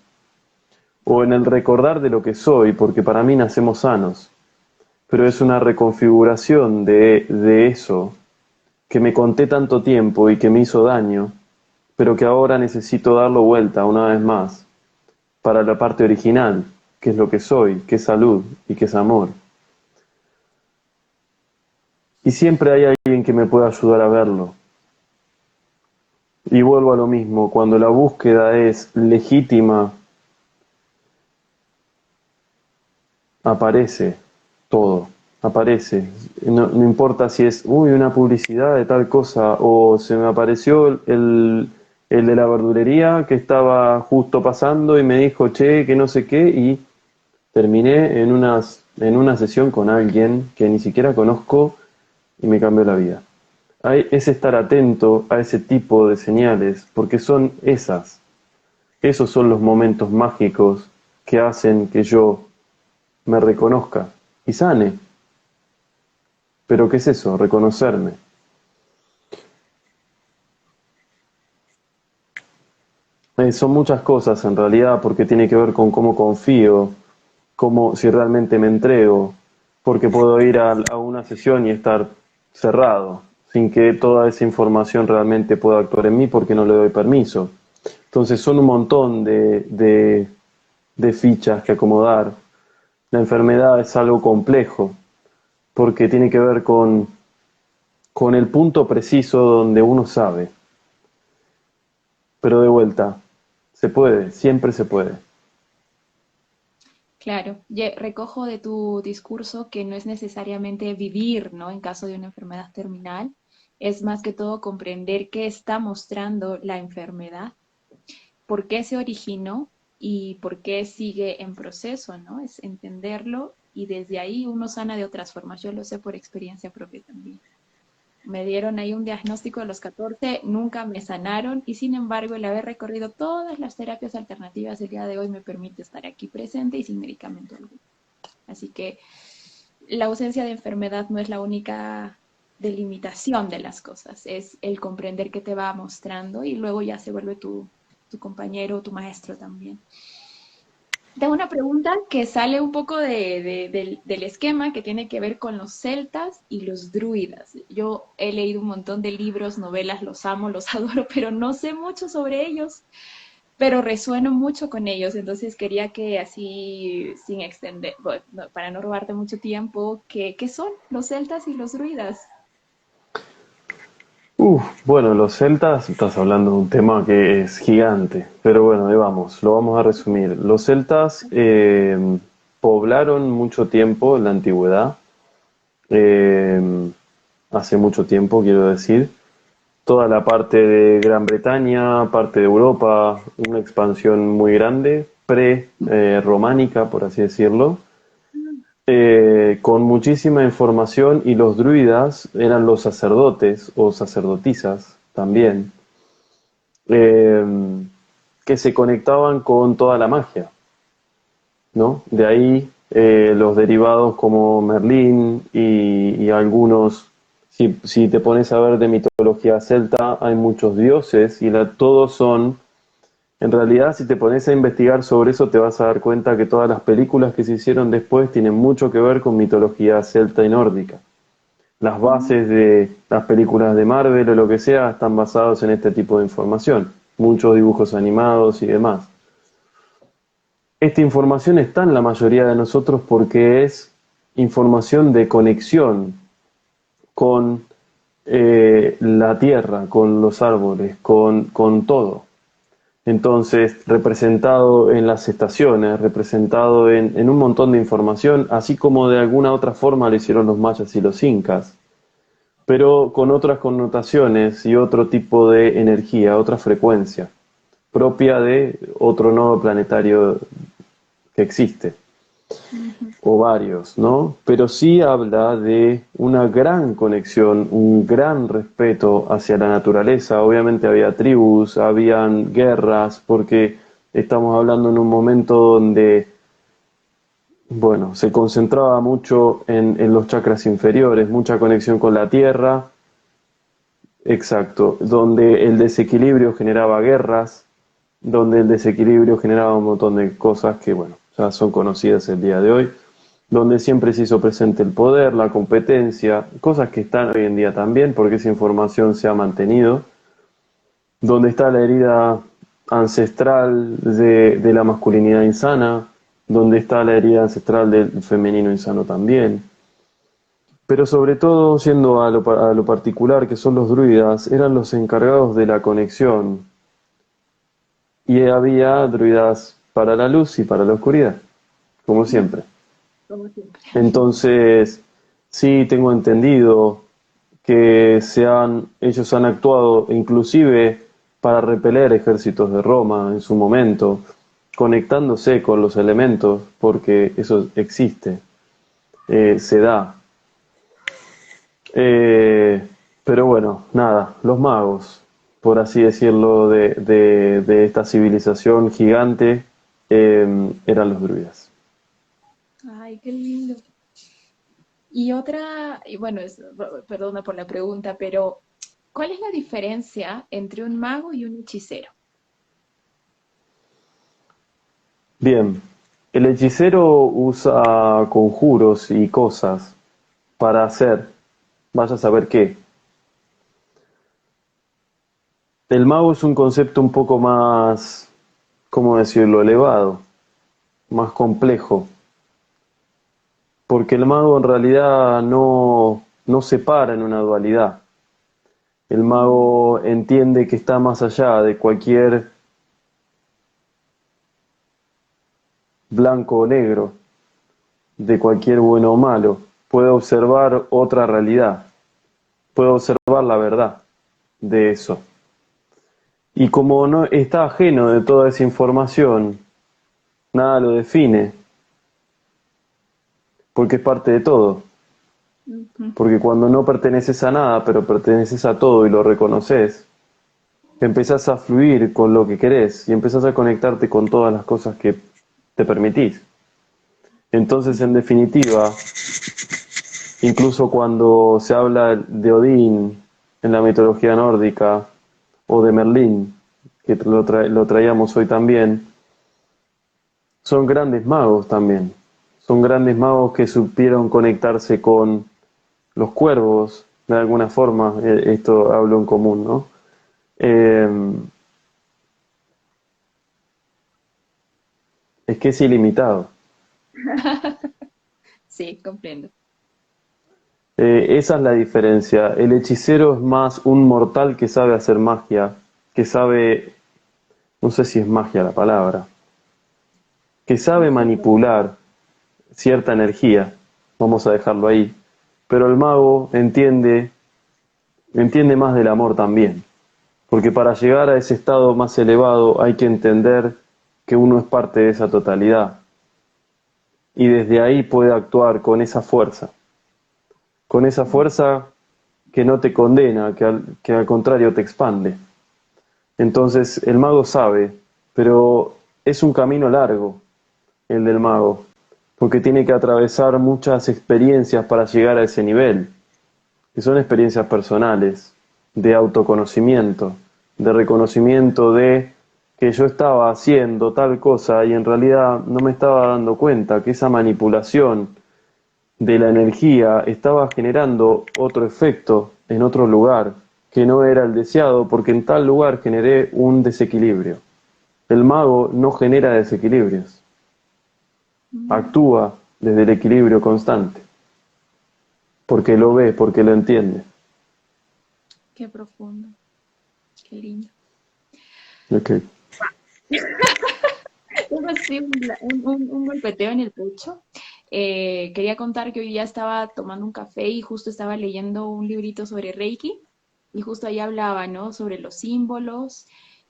o en el recordar de lo que soy, porque para mí nacemos sanos, pero es una reconfiguración de eso que me conté tanto tiempo y que me hizo daño, pero que ahora necesito darlo vuelta una vez más para la parte original, que es lo que soy, que es salud y que es amor. Y siempre hay alguien que me pueda ayudar a verlo. Y vuelvo a lo mismo, cuando la búsqueda es legítima, aparece todo, aparece. No, no importa si es, uy, una publicidad de tal cosa, o se me apareció el de la verdulería que estaba justo pasando y me dijo, che, que no sé qué, y terminé en una sesión con alguien que ni siquiera conozco y me cambió la vida. Es estar atento a ese tipo de señales, porque son esos son los momentos mágicos que hacen que yo me reconozca y sane. Pero ¿qué es eso? Reconocerme. son muchas cosas en realidad, porque tiene que ver con cómo confío, cómo, si realmente me entrego, porque puedo ir a una sesión y estar cerrado, sin que toda esa información realmente pueda actuar en mí porque no le doy permiso. Entonces son un montón de fichas que acomodar. La enfermedad es algo complejo, porque tiene que ver con el punto preciso donde uno sabe. Pero de vuelta, se puede, siempre se puede. Claro, recojo de tu discurso que no es necesariamente vivir, ¿no? En caso de una enfermedad terminal, es más que todo comprender qué está mostrando la enfermedad, por qué se originó y por qué sigue en proceso, ¿no? Es entenderlo y desde ahí uno sana de otras formas. Yo lo sé por experiencia propia también. Me dieron ahí un diagnóstico a los 14, nunca me sanaron y sin embargo el haber recorrido todas las terapias alternativas el día de hoy me permite estar aquí presente y sin medicamento alguno. Así que la ausencia de enfermedad no es la única delimitación de las cosas, es el comprender que te va mostrando y luego ya se vuelve tu compañero o tu maestro también. Tengo una pregunta que sale un poco del esquema que tiene que ver con los celtas y los druidas. Yo he leído un montón de libros, novelas, los amo, los adoro, pero no sé mucho sobre ellos, pero resueno mucho con ellos. Entonces quería que así, sin extender, bueno, para no robarte mucho tiempo, ¿qué son los celtas y los druidas? Bueno, los celtas, estás hablando de un tema que es gigante, pero bueno, ahí vamos, lo vamos a resumir. Los celtas poblaron mucho tiempo en la antigüedad, eh, hace mucho tiempo quiero decir, toda la parte de Gran Bretaña, parte de Europa, una expansión muy grande, pre-románica, por así decirlo, con muchísima información y los druidas eran los sacerdotes o sacerdotisas también, eh, que se conectaban con toda la magia, ¿no? De ahí los derivados como Merlín y algunos, si te pones a ver de mitología celta, hay muchos dioses y todos son, en realidad si te pones a investigar sobre eso te vas a dar cuenta que todas las películas que se hicieron después tienen mucho que ver con mitología celta y nórdica. Las bases de las películas de Marvel o lo que sea están basados en este tipo de información, muchos dibujos animados y demás. Esta información está en la mayoría de nosotros porque es información de conexión con la tierra, con los árboles, con todo. Entonces, representado en las estaciones, representado en un montón de información, así como de alguna otra forma lo hicieron los mayas y los incas, pero con otras connotaciones y otro tipo de energía, otra frecuencia, propia de otro nodo planetario que existe, Ujú. o varios, ¿no? Pero sí habla de una gran conexión, un gran respeto hacia la naturaleza. Obviamente había tribus, habían guerras, porque estamos hablando en un momento donde, bueno, se concentraba mucho en los chakras inferiores, mucha conexión con la tierra, exacto, donde el desequilibrio generaba guerras, donde el desequilibrio generaba un montón de cosas que, bueno, ya son conocidas el día de hoy, donde siempre se hizo presente el poder, la competencia, cosas que están hoy en día también, porque esa información se ha mantenido, donde está la herida ancestral de la masculinidad insana, donde está la herida ancestral del femenino insano también. Pero sobre todo, siendo a lo particular que son los druidas, eran los encargados de la conexión. Y había druidas para la luz y para la oscuridad, como siempre. Como siempre. Entonces, sí tengo entendido que ellos han actuado inclusive para repeler ejércitos de Roma en su momento, conectándose con los elementos, porque eso existe, se da. Eh, pero bueno, nada, los magos, por así decirlo, de esta civilización gigante, eran los druidas. Ay, qué lindo. Y otra, y bueno, perdona por la pregunta, pero ¿cuál es la diferencia entre un mago y un hechicero? Bien, el hechicero usa conjuros y cosas para hacer, vaya a saber qué. El mago es un concepto un poco más, ¿cómo decirlo?, elevado, más complejo, porque el mago en realidad no se para en una dualidad. El mago entiende que está más allá de cualquier blanco o negro, de cualquier bueno o malo. Puede observar otra realidad, puede observar la verdad de eso. Y como no está ajeno de toda esa información, nada lo define, porque es parte de todo. Ujú. Porque cuando no perteneces a nada, pero perteneces a todo y lo reconoces, empezás a fluir con lo que querés y empezás a conectarte con todas las cosas que te permitís. Entonces, en definitiva, incluso cuando se habla de Odín en la mitología nórdica o de Merlín, que lo traíamos hoy también, son grandes magos también. Son grandes magos que supieron conectarse con los cuervos, de alguna forma, esto hablo en común, ¿no? Eh, es que es ilimitado. Sí, comprendo. Esa es la diferencia. El hechicero es más un mortal que sabe hacer magia, que sabe, no sé si es magia la palabra, que sabe manipular cierta energía, vamos a dejarlo ahí, pero el mago entiende más del amor también, porque para llegar a ese estado más elevado hay que entender que uno es parte de esa totalidad y desde ahí puede actuar con esa fuerza que no te condena, que al contrario te expande. Entonces el mago sabe, pero es un camino largo el del mago, porque tiene que atravesar muchas experiencias para llegar a ese nivel, que son experiencias personales, de autoconocimiento, de reconocimiento de que yo estaba haciendo tal cosa y en realidad no me estaba dando cuenta que esa manipulación de la energía estaba generando otro efecto en otro lugar que no era el deseado porque en tal lugar generé un desequilibrio. El mago no genera desequilibrios, Mm, actúa desde el equilibrio constante, porque lo ve, porque lo entiende. qué profundo, qué lindo. Okay. Tengo así un golpeteo en el pecho. Quería contar que hoy día estaba tomando un café y justo estaba leyendo un librito sobre Reiki y justo ahí hablaba, ¿no? Sobre los símbolos,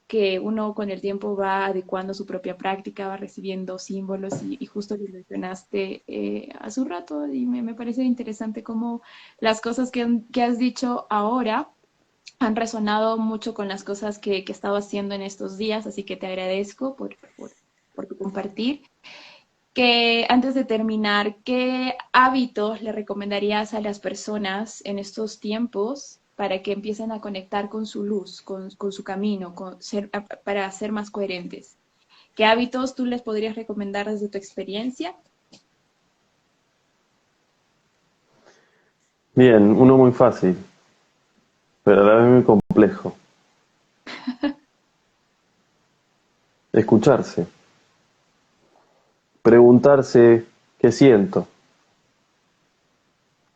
que uno con el tiempo va adecuando su propia práctica, va recibiendo símbolos y justo lo mencionaste hace un rato y me parece interesante cómo las cosas que has dicho ahora han resonado mucho con las cosas que he estado haciendo en estos días, así que te agradezco por tu compartir. Que antes de terminar, ¿qué hábitos le recomendarías a las personas en estos tiempos para que empiecen a conectar con su luz, con su camino, para ser más coherentes? ¿Qué hábitos tú les podrías recomendar desde tu experiencia? Bien, uno muy fácil, pero a la vez muy complejo. Escucharse, preguntarse qué siento,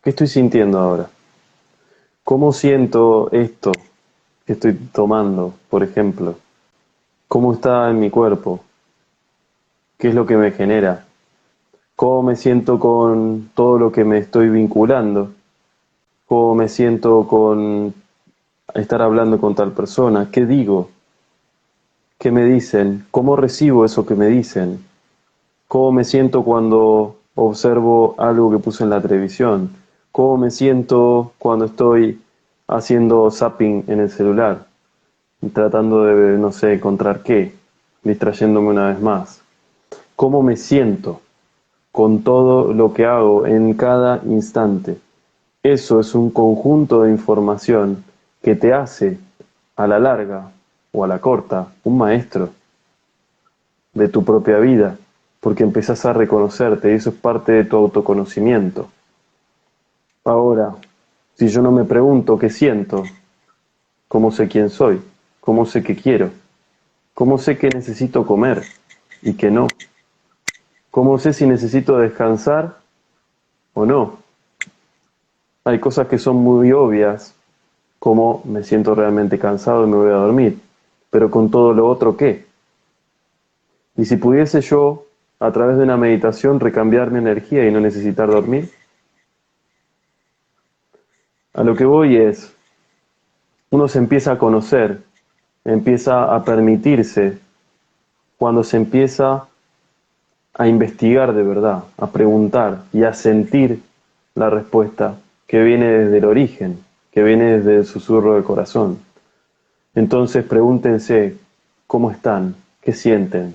qué estoy sintiendo ahora, cómo siento esto que estoy tomando, por ejemplo, cómo está en mi cuerpo, qué es lo que me genera, cómo me siento con todo lo que me estoy vinculando, cómo me siento con estar hablando con tal persona, qué digo, qué me dicen, cómo recibo eso que me dicen, cómo me siento cuando observo algo que puse en la televisión, cómo me siento cuando estoy haciendo zapping en el celular, tratando de, no sé, encontrar qué, distrayéndome una vez más, cómo me siento con todo lo que hago en cada instante. Eso es un conjunto de información que te hace, a la larga o a la corta, un maestro de tu propia vida porque empezás a reconocerte y eso es parte de tu autoconocimiento. Ahora, si yo no me pregunto qué siento, cómo sé quién soy, cómo sé qué quiero, cómo sé qué necesito comer y qué no, cómo sé si necesito descansar o no. Hay cosas que son muy obvias, como me siento realmente cansado y me voy a dormir, pero con todo lo otro, ¿qué? Y si pudiese yo, a través de una meditación, recambiar mi energía y no necesitar dormir, a lo que voy es, uno se empieza a conocer, empieza a permitirse, cuando se empieza a investigar de verdad, a preguntar y a sentir la respuesta que viene desde el origen, que viene desde el susurro del corazón. Entonces pregúntense cómo están, qué sienten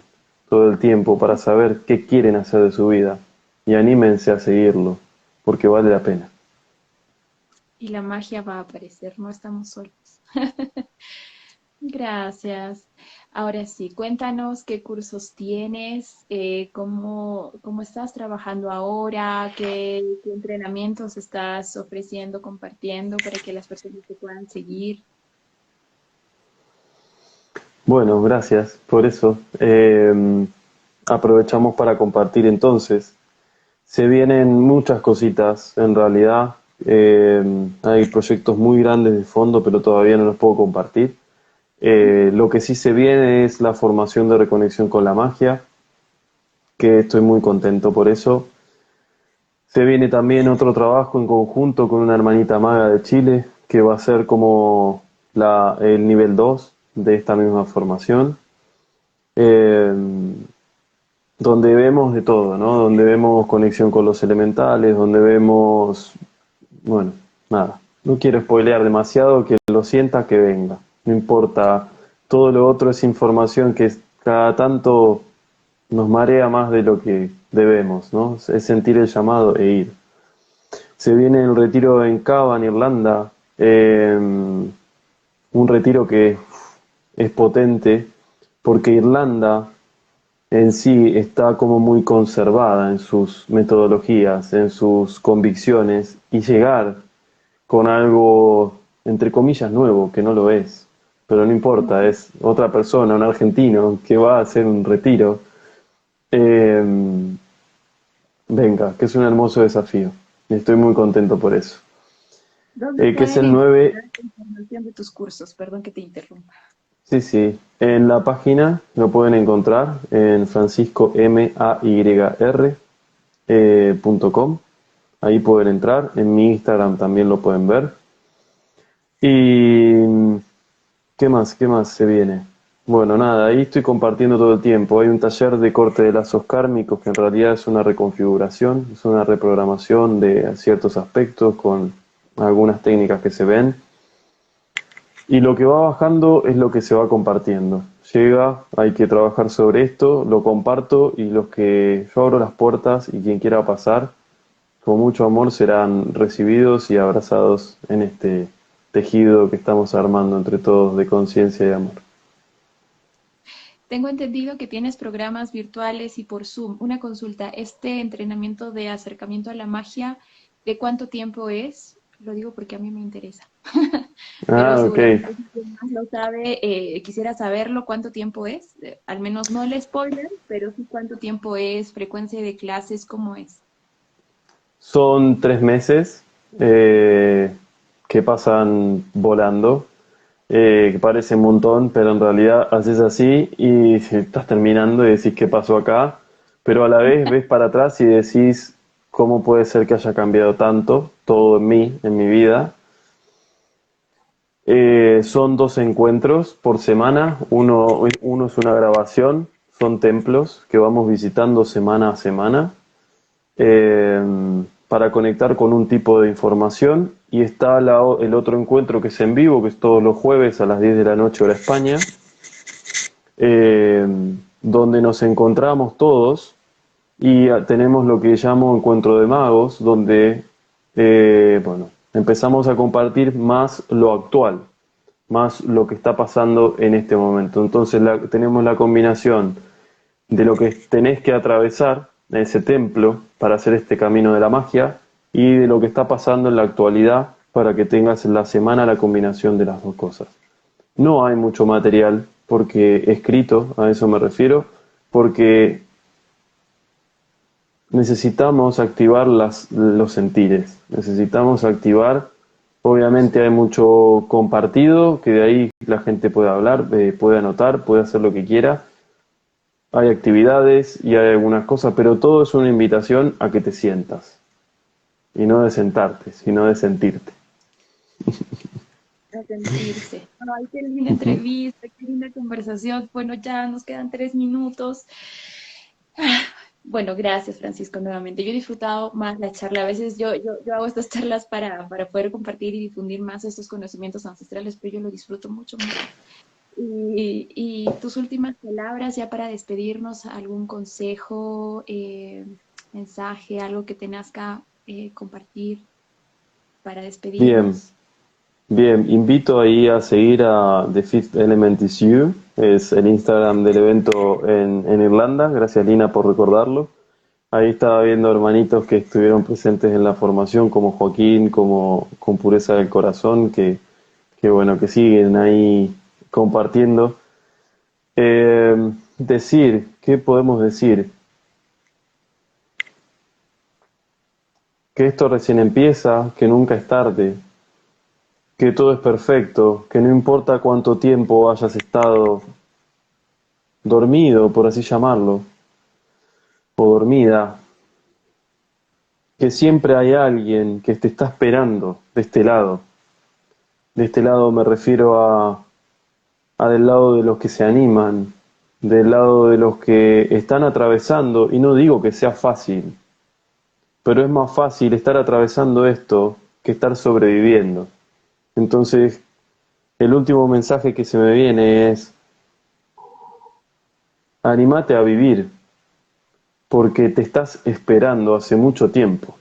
todo el tiempo para saber qué quieren hacer de su vida y anímense a seguirlo, porque vale la pena. Y la magia va a aparecer, no estamos solos. Gracias. Ahora sí, cuéntanos qué cursos tienes, cómo estás trabajando ahora, qué entrenamientos estás ofreciendo, compartiendo para que las personas te puedan seguir. Bueno, gracias por eso. Aprovechamos para compartir entonces. Se vienen muchas cositas, en realidad. Hay proyectos muy grandes de fondo, pero todavía no los puedo compartir. Lo que sí se viene es la formación de reconexión con la magia, que estoy muy contento por eso. Se viene también otro trabajo en conjunto con una hermanita maga de Chile, que va a ser como el nivel 2 de esta misma formación. Eh, donde vemos de todo, ¿no? Donde vemos conexión con los elementales, donde vemos, bueno, nada, no quiero spoilear demasiado, que lo sienta que venga, no importa, todo lo otro es información que cada tanto nos marea más de lo que debemos, ¿no? Es sentir el llamado e ir. Se viene el retiro en Cava, en Irlanda, un retiro que es potente, porque Irlanda en sí está como muy conservada en sus metodologías, en sus convicciones, y llegar con algo, entre comillas, nuevo, que no lo es, pero no importa, es otra persona, un argentino, que va a hacer un retiro, eh, venga, que es un hermoso desafío, y estoy muy contento por eso. ¿Dónde Que es pueden el 9. encontrar información de tus cursos? Perdón que te interrumpa. Sí, sí. En la página lo pueden encontrar en franciscomayr.com. Ahí pueden entrar. En mi Instagram también lo pueden ver. ¿Y qué más? ¿Qué más se viene? Bueno, nada, ahí estoy compartiendo todo el tiempo. Hay un taller de corte de lazos kármicos que en realidad es una reconfiguración, es una reprogramación de ciertos aspectos con algunas técnicas que se ven. Y lo que va bajando es lo que se va compartiendo. Llega, hay que trabajar sobre esto, lo comparto y los que yo abro las puertas y quien quiera pasar, con mucho amor serán recibidos y abrazados en este tejido que estamos armando entre todos de conciencia y amor. Tengo entendido que tienes programas virtuales y por Zoom. Una consulta, ¿este entrenamiento de acercamiento a la magia, de cuánto tiempo es? Lo digo porque a mí me interesa. Pero Ah, ok. seguramente si alguien más lo sabe, quisiera saberlo, cuánto tiempo es. Al menos no el spoiler, pero sí cuánto tiempo es, frecuencia de clases, cómo es. Son 3 meses que pasan volando, que parece un montón, pero en realidad haces así y estás terminando y decís qué pasó acá, pero a la vez ves para atrás y decís cómo puede ser que haya cambiado tanto todo en mí, en mi vida. Son 2 encuentros por semana, uno es una grabación, son templos que vamos visitando semana a semana eh, para conectar con un tipo de información y está el otro encuentro que es en vivo, que es todos los jueves a las 10 de la noche hora España, eh, donde nos encontramos todos y tenemos lo que llamo encuentro de magos, donde bueno, empezamos a compartir más lo actual, más lo que está pasando en este momento. Entonces tenemos la combinación de lo que tenés que atravesar en ese templo para hacer este camino de la magia y de lo que está pasando en la actualidad para que tengas en la semana la combinación de las dos cosas. No hay mucho material porque escrito, a eso me refiero, porque necesitamos activar los sentires, necesitamos activar, obviamente hay mucho compartido, que de ahí la gente puede hablar, puede anotar, puede hacer lo que quiera, hay actividades y hay algunas cosas, pero todo es una invitación a que te sientas, y no de sentarte, sino de sentirte. A sentirse. Ay, qué linda Ujú. entrevista, qué linda conversación. Bueno, ya nos quedan 3 minutos. Bueno, gracias Francisco nuevamente. Yo he disfrutado más la charla. A veces yo hago estas charlas para poder compartir y difundir más estos conocimientos ancestrales, pero yo lo disfruto mucho, mucho. Y tus últimas palabras ya para despedirnos, algún consejo, mensaje, algo que te nazca compartir para Bien, despedirnos. bien, invito ahí a seguir a The Fifth Element is You, es el Instagram del evento en Irlanda, gracias Lina por recordarlo. Ahí estaba viendo hermanitos que estuvieron presentes en la formación, como Joaquín, como con Pureza del Corazón, que bueno, que siguen ahí compartiendo. Decir, ¿qué podemos decir? Que esto recién empieza, que nunca es tarde, que todo es perfecto, que no importa cuánto tiempo hayas estado dormido, por así llamarlo, o dormida, que siempre hay alguien que te está esperando de este lado. De este lado me refiero a del lado de los que se animan, del lado de los que están atravesando, y no digo que sea fácil, pero es más fácil estar atravesando esto que estar sobreviviendo. Entonces, el último mensaje que se me viene es, animate a vivir, porque te estás esperando hace mucho tiempo.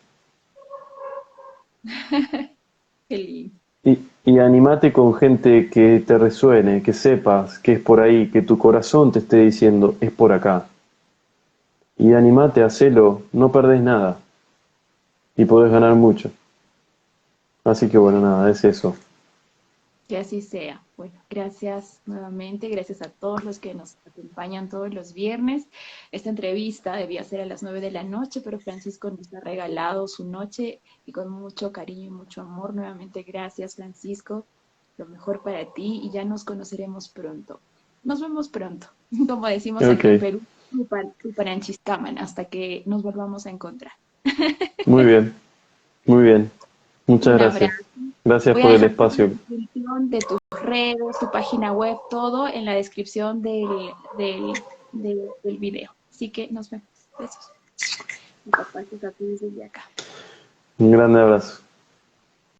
Qué lindo. Y animate con gente que te resuene, que sepas que es por ahí, que tu corazón te esté diciendo, es por acá. Y animate a hacerlo, no perdés nada y podés ganar mucho. Así que bueno, nada, es eso. Que así sea. Bueno, gracias nuevamente, gracias a todos los que nos acompañan todos los viernes. Esta entrevista debía ser a las 9 de la noche, pero Francisco nos ha regalado su noche y con mucho cariño y mucho amor. Nuevamente, gracias Francisco. Lo mejor para ti y ya nos conoceremos pronto. Nos vemos pronto, como decimos Ok, aquí en Perú, Tuparanchis-Cámara, hasta que nos volvamos a encontrar. muy bien, muy bien. Muchas Un gracias. abrazo. Gracias Voy a por el dejar toda la espacio. descripción de tus redes, tu página web, todo en la descripción del video. Así que nos vemos. Besos. Y papá, a ti desde acá. Un grande abrazo.